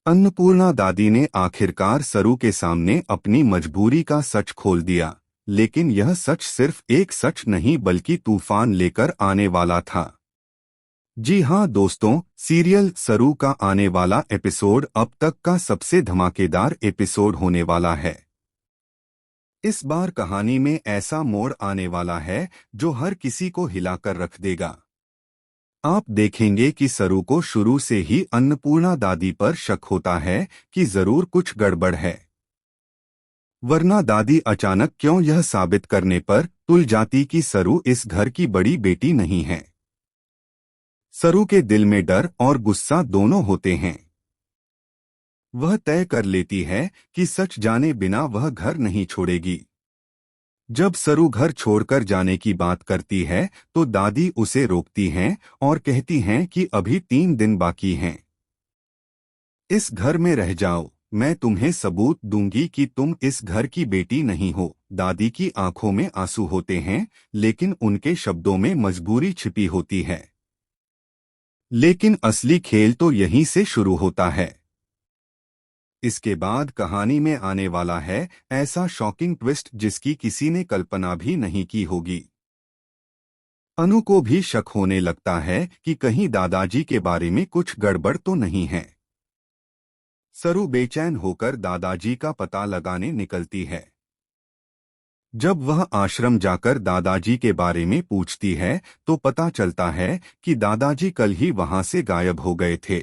अन्नपूर्णा दादी ने आखिरकार सरू के सामने अपनी मजबूरी का सच खोल दिया, लेकिन यह सच सिर्फ एक सच नहीं बल्कि तूफान लेकर आने वाला था। जी हाँ दोस्तों, सीरियल सरू का आने वाला एपिसोड अब तक का सबसे धमाकेदार एपिसोड होने वाला है। इस बार कहानी में ऐसा मोड़ आने वाला है जो हर किसी को हिलाकर रख देगा। आप देखेंगे कि सरू को शुरू से ही अन्नपूर्णा दादी पर शक होता है कि जरूर कुछ गड़बड़ है, वरना दादी अचानक क्यों यह साबित करने पर तुल जाती कि सरू इस घर की बड़ी बेटी नहीं है। सरू के दिल में डर और गुस्सा दोनों होते हैं। वह तय कर लेती है कि सच जाने बिना वह घर नहीं छोड़ेगी। जब सरू घर छोड़कर जाने की बात करती है तो दादी उसे रोकती हैं और कहती हैं कि अभी 3 दिन बाकी हैं। इस घर में रह जाओ, मैं तुम्हें सबूत दूंगी कि तुम इस घर की बेटी नहीं हो। दादी की आंखों में आंसू होते हैं, लेकिन उनके शब्दों में मजबूरी छिपी होती है। लेकिन असली खेल तो यहीं से शुरू होता है। इसके बाद कहानी में आने वाला है ऐसा शॉकिंग ट्विस्ट जिसकी किसी ने कल्पना भी नहीं की होगी। अनु को भी शक होने लगता है कि कहीं दादाजी के बारे में कुछ गड़बड़ तो नहीं है। सरू बेचैन होकर दादाजी का पता लगाने निकलती है। जब वह आश्रम जाकर दादाजी के बारे में पूछती है तो पता चलता है कि दादाजी कल ही वहां से गायब हो गए थे।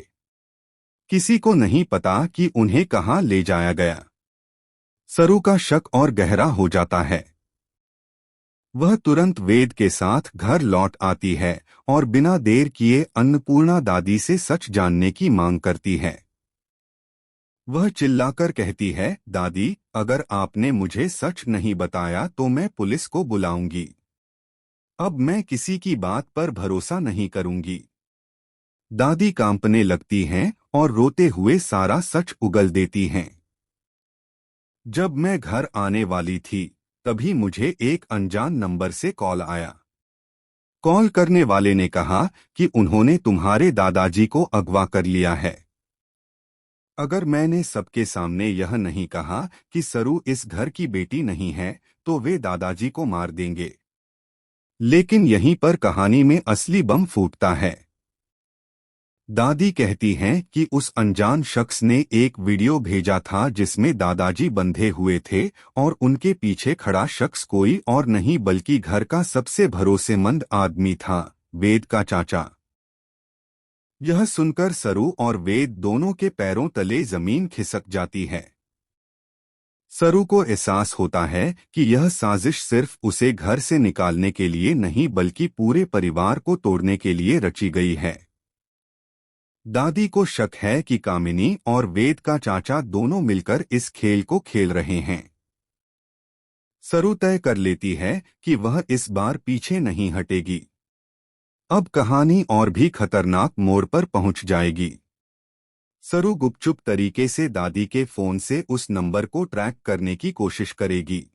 किसी को नहीं पता कि उन्हें कहां ले जाया गया। सरू का शक और गहरा हो जाता है। वह तुरंत वेद के साथ घर लौट आती है और बिना देर किए अन्नपूर्णा दादी से सच जानने की मांग करती है। वह चिल्लाकर कहती है, दादी, अगर आपने मुझे सच नहीं बताया तो मैं पुलिस को बुलाऊंगी। अब मैं किसी की बात पर भरोसा नहीं करूंगी। दादी कांपने लगती हैं और रोते हुए सारा सच उगल देती हैं। जब मैं घर आने वाली थी तभी मुझे एक अनजान नंबर से कॉल आया। कॉल करने वाले ने कहा कि उन्होंने तुम्हारे दादाजी को अगवा कर लिया है। अगर मैंने सबके सामने यह नहीं कहा कि सरू इस घर की बेटी नहीं है तो वे दादाजी को मार देंगे। लेकिन यहीं पर कहानी में असली बम फूटता है। दादी कहती हैं कि उस अनजान शख्स ने एक वीडियो भेजा था जिसमें दादाजी बंधे हुए थे और उनके पीछे खड़ा शख्स कोई और नहीं बल्कि घर का सबसे भरोसेमंद आदमी था, वेद का चाचा। यह सुनकर सरू और वेद दोनों के पैरों तले जमीन खिसक जाती है। सरू को एहसास होता है कि यह साजिश सिर्फ उसे घर से निकालने के लिए नहीं बल्कि पूरे परिवार को तोड़ने के लिए रची गई है। दादी को शक है कि कामिनी और वेद का चाचा दोनों मिलकर इस खेल को खेल रहे हैं। सरू तय कर लेती है कि वह इस बार पीछे नहीं हटेगी। अब कहानी और भी खतरनाक मोड़ पर पहुंच जाएगी। सरू गुपचुप तरीके से दादी के फोन से उस नंबर को ट्रैक करने की कोशिश करेगी।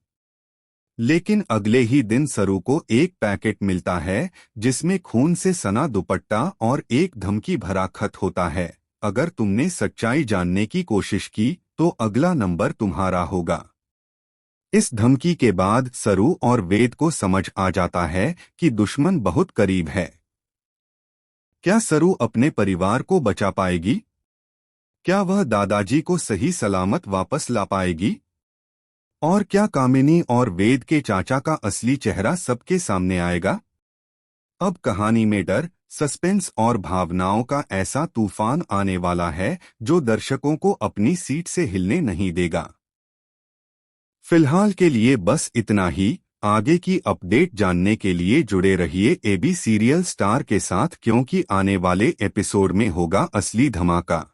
लेकिन अगले ही दिन सरू को एक पैकेट मिलता है जिसमें खून से सना दुपट्टा और एक धमकी भरा खत होता है, अगर तुमने सच्चाई जानने की कोशिश की तो अगला नंबर तुम्हारा होगा। इस धमकी के बाद सरू और वेद को समझ आ जाता है कि दुश्मन बहुत करीब है। क्या सरू अपने परिवार को बचा पाएगी? क्या वह दादाजी को सही सलामत वापस ला पाएगी? और क्या कामिनी और वेद के चाचा का असली चेहरा सबके सामने आएगा? अब कहानी में डर, सस्पेंस और भावनाओं का ऐसा तूफान आने वाला है जो दर्शकों को अपनी सीट से हिलने नहीं देगा। फिलहाल के लिए बस इतना ही। आगे की अपडेट जानने के लिए जुड़े रहिए एबी सीरियल स्टार के साथ, क्योंकि आने वाले एपिसोड में होगा असली धमाका।